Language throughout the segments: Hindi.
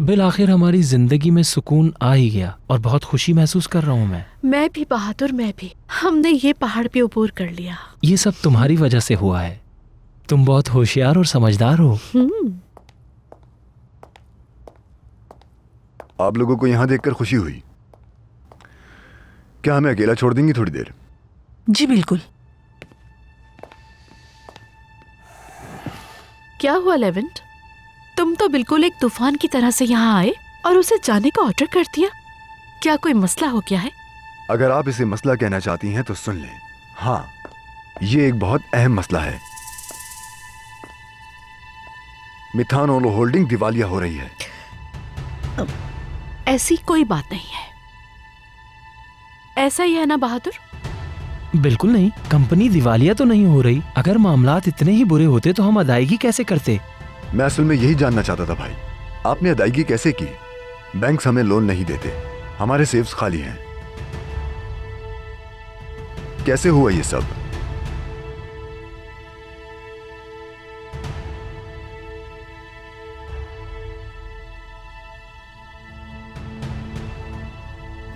बिल आखिर हमारी जिंदगी में सुकून आ ही गया और बहुत खुशी महसूस कर रहा हूँ मैं भी बहादुर, मैं भी। हमने ये पहाड़ पे अबूर कर लिया। ये सब तुम्हारी वजह से हुआ है। तुम बहुत होशियार और समझदार हो। आप लोगों को यहाँ देखकर खुशी हुई। क्या हमें अकेला छोड़ देंगी थोड़ी देर? जी बिल्कुल। क्या हुआ लेवेंट? तुम तो बिल्कुल एक तूफान की तरह से यहाँ आए और उसे जाने का ऑर्डर कर दिया। क्या कोई मसला हो गया है? अगर आप इसे मसला कहना चाहती हैं तो सुन लें। हाँ, ये एक बहुत अहम मसला है। मिथान ओलो होल्डिंग दिवालिया हो रही है। ऐसी कोई बात नहीं है। ऐसा ही है ना बहादुर? बिल्कुल नहीं, कंपनी दिवालिया तो नहीं हो रही। अगर मामलात इतने ही बुरे होते तो हम अदायगी कैसे करते? मैं असल में यही जानना चाहता था भाई, आपने अदायगी कैसे की? बैंक्स हमें लोन नहीं देते, हमारे सेव्स खाली हैं। कैसे हुआ ये सब?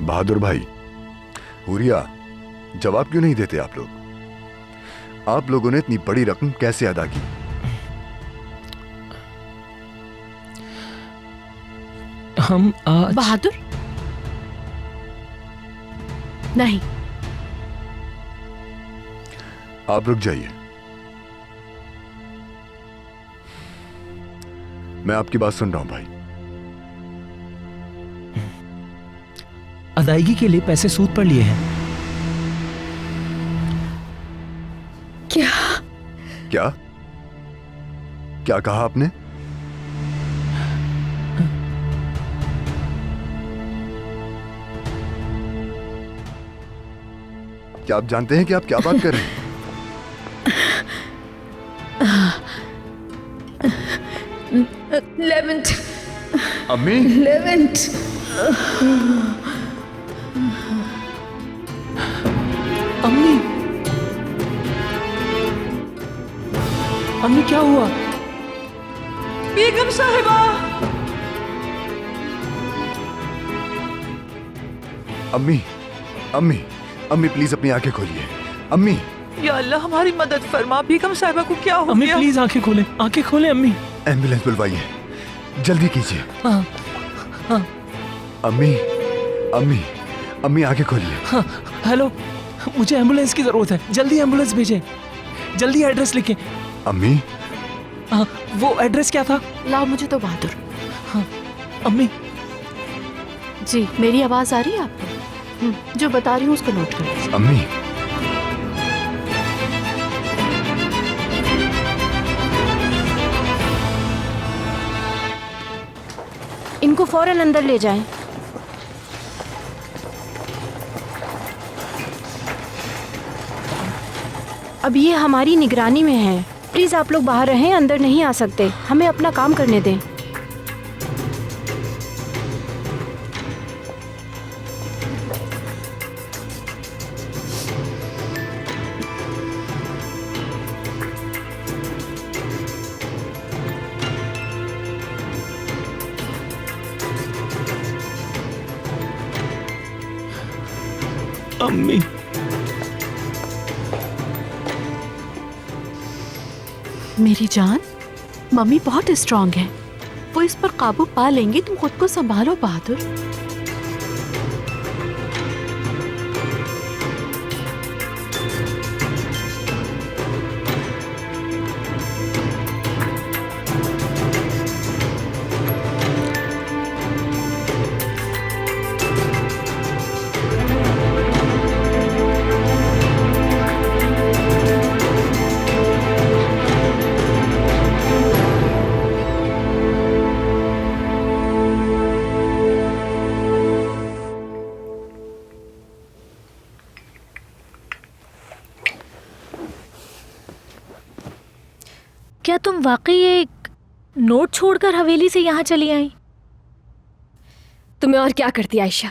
बहादुर भाई, हुरिया, जवाब क्यों नहीं देते आप लोग? आप लोगों ने इतनी बड़ी रकम कैसे अदा की? हम आज... बहादुर, नहीं। आप रुक जाइए, मैं आपकी बात सुन रहा हूं भाई। अदायगी के लिए पैसे सूद पर लिए हैं। क्या? क्या क्या कहा आपने? क्या आप जानते हैं कि आप क्या बात कर रहे हैं? लेवेंट, अम्मी, लेवेंट। अम्मी, अम्मी क्या हुआ? बेगम साहिबा। अम्मी, अम्मी, अम्मी प्लीज अपनी आंखें खोलिए। अम्मी, या अल्लाह हमारी मदद फरमा। बेगम साहिबा को क्या हो अम्मी गया? प्लीज आंखें खोलें, आंखें खोलें अम्मी। एम्बुलेंस बुलवाइए, जल्दी कीजिए। हाँ, हाँ, अम्मी, अम्मी, अम्मी आंखें खोलिए। हाँ, हेलो, मुझे एम्बुलेंस की जरूरत है। जल्दी एम्बुलेंस भेजें। जल्दी एड्रेस लिखें। अम्मी, हाँ, वो एड्रेस क्या था? लाओ मुझे तो बहादुर। हाँ, अम्मी। जी, मेरी आवाज आ रही है आपको? जो बता रही हूँ उसको नोट कर लीजिए। अम्मी, इनको फौरन अंदर ले जाएं। अब ये हमारी निगरानी में है। प्लीज आप लोग बाहर रहें, अंदर नहीं आ सकते। हमें अपना काम करने दें। अम्मी, मेरी जान, मम्मी बहुत स्ट्रांग है। वो इस पर काबू पा लेंगी। तुम खुद को संभालो बहादुर। क्या तुम वाकई एक नोट छोड़कर हवेली से यहाँ चली आई? तुम्हें और क्या करती आयशा?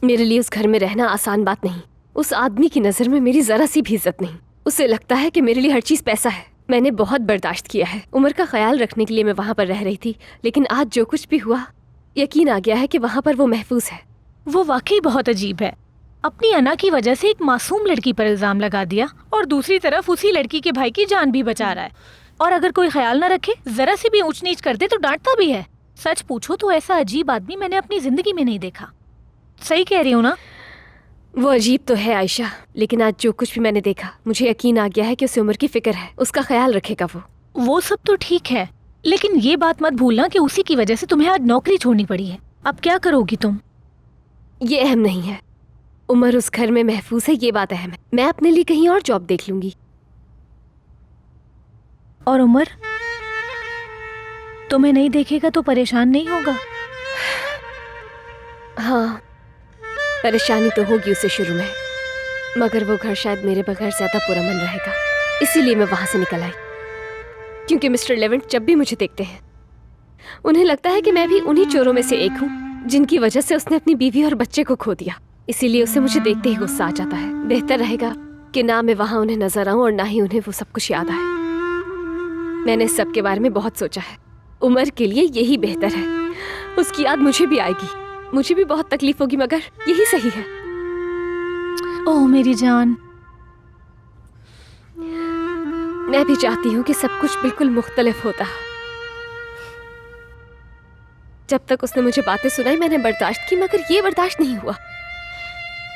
मेरे लिए उस घर में रहना आसान बात नहीं। उस आदमी की नज़र में मेरी ज़रा सी भी इज्जत नहीं। उसे लगता है कि मेरे लिए हर चीज़ पैसा है। मैंने बहुत बर्दाश्त किया है। उमर का ख्याल रखने के लिए मैं वहाँ पर रह रही थी, लेकिन आज जो कुछ भी हुआ यकीन आ गया है कि वहाँ पर वो महफूज है। वो वाकई बहुत अजीब है। अपनी अना की वजह से एक मासूम लड़की पर इल्जाम लगा दिया और दूसरी तरफ उसी लड़की के भाई की जान भी बचा रहा है। और अगर कोई ख्याल न रखे, जरा सी भी ऊंच नीच कर दे तो डांटता भी है। सच पूछो तो ऐसा अजीब आदमी मैंने अपनी जिंदगी में नहीं देखा। सही कह रही हूँ ना? वो अजीब तो है आयशा, लेकिन आज जो कुछ भी मैंने देखा मुझे यकीन आ गया है कि उसे उम्र की फिक्र है, उसका ख्याल रखेगा वो सब तो ठीक है, लेकिन ये बात मत भूलना कि उसी की वजह से तुम्हें आज नौकरी छोड़नी पड़ी है। अब क्या करोगी तुम? ये अहम नहीं है। उमर उस घर में महफूज है, ये बात अहम है। मैं अपने लिए कहीं और जॉब देख लूंगी। और उमर तुम्हें नहीं देखेगा तो परेशान नहीं होगा? हाँ, परेशानी तो होगी उसे शुरू में, मगर वो घर शायद मेरे बगैर ज्यादा पुरअमन रहेगा। इसीलिए मैं वहां से निकल आई, क्योंकि मिस्टर लेवेंट जब भी मुझे देखते हैं उन्हें लगता है कि मैं भी उन्हीं चोरों में से एक हूँ जिनकी वजह से उसने अपनी बीवी और बच्चे को खो दिया। इसीलिए उसे मुझे देखते ही गुस्सा आ जाता है। बेहतर रहेगा कि ना मैं वहां उन्हें नजर आऊं और ना ही उन्हें वो सब कुछ याद आए। मैंने इस सब के बारे में बहुत सोचा है। उमर के लिए यही बेहतर है। उसकी याद मुझे भी आएगी, मुझे भी बहुत तकलीफ होगी, मगर यही सही है। ओह मेरी जान, मैं भी चाहती हूँ कि सब कुछ बिल्कुल मुख्तलिफ होता। जब तक उसने मुझे बातें सुनाई मैंने बर्दाश्त की, मगर ये बर्दाश्त नहीं हुआ।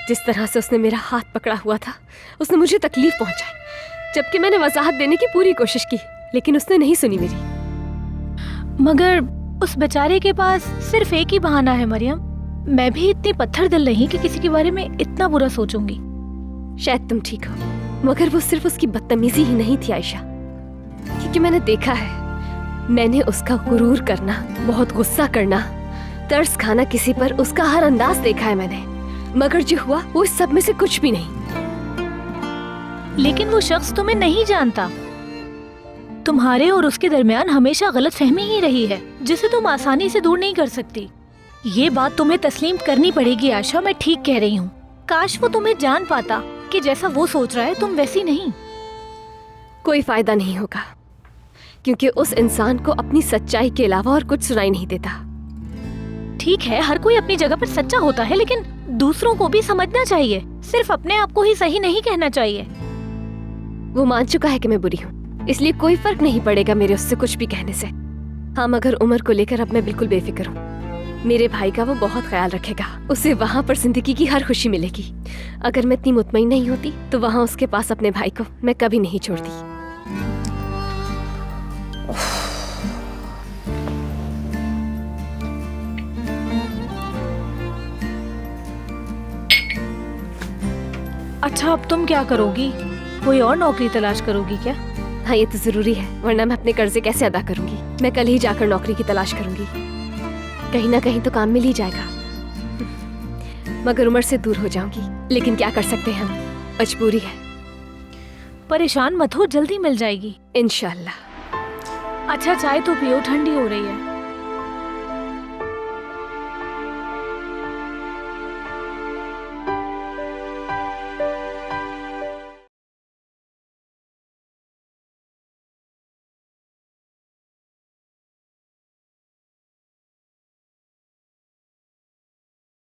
जिस तरह से उसने मेरा हाथ पकड़ा हुआ था, उसने मुझे तकलीफ पहुंचाई, जबकि मैंने वजाहत देने की पूरी कोशिश की, लेकिन उसने नहीं सुनी मेरी। मगर उस बेचारे के पास सिर्फ एक ही बहाना है मरियम। मैं भी इतनी पत्थर दिल नहीं कि किसी के बारे में इतना बुरा सोचूंगी। शायद तुम ठीक हो, मगर वो सिर्फ उसकी बदतमीजी ही नहीं थी आयशा, क्योंकि मैंने देखा है, मैंने उसका गुरूर करना, बहुत गुस्सा करना, तरस खाना किसी पर, उसका हर अंदाज देखा है मैंने, मगर जो हुआ वो इस सब में से कुछ भी नहीं। लेकिन वो शख्स तुम्हें नहीं जानता। तुम्हारे और उसके दरमियान हमेशा गलतफहमी ही रही है, जिसे तुम आसानी से दूर नहीं कर सकती। ये बात तुम्हें तस्लीम करनी पड़ेगी आशा, मैं ठीक कह रही हूँ। काश वो तुम्हें जान पाता कि जैसा वो सोच रहा है तुम वैसी नहीं। कोई फायदा नहीं होगा, क्योंकि उस इंसान को अपनी सच्चाई के अलावा और कुछ सुनाई नहीं देता। ठीक है, हर कोई अपनी जगह पर सच्चा होता है, लेकिन दूसरों को भी समझना चाहिए। सिर्फ अपने आप को ही सही नहीं कहना चाहिए। वो मान चुका है कि मैं बुरी हूँ, इसलिए कोई फर्क नहीं पड़ेगा मेरे उससे कुछ भी कहने से। हाँ, मगर उमर को लेकर अब मैं बिल्कुल बेफिक्र हूँ। मेरे भाई का वो बहुत ख्याल रखेगा, उसे वहाँ पर जिंदगी की हर खुशी मिलेगी। अगर मैं इतनी मुतमईन नहीं होती तो वहाँ उसके पास अपने भाई को मैं कभी नहीं छोड़ती। अच्छा, अब तुम क्या करोगी? कोई और नौकरी तलाश करोगी क्या? हाँ, ये तो जरूरी है, वरना मैं अपने कर्जे कैसे अदा करूंगी। मैं कल ही जाकर नौकरी की तलाश करूंगी, कहीं ना कहीं तो काम मिल ही जाएगा। मगर उम्र से दूर हो जाऊंगी, लेकिन क्या कर सकते हैं हम, मजबूरी है। परेशान मत हो, जल्दी मिल जाएगी इंशाल्लाह। अच्छा, चाय तो पियो, ठंडी हो रही है।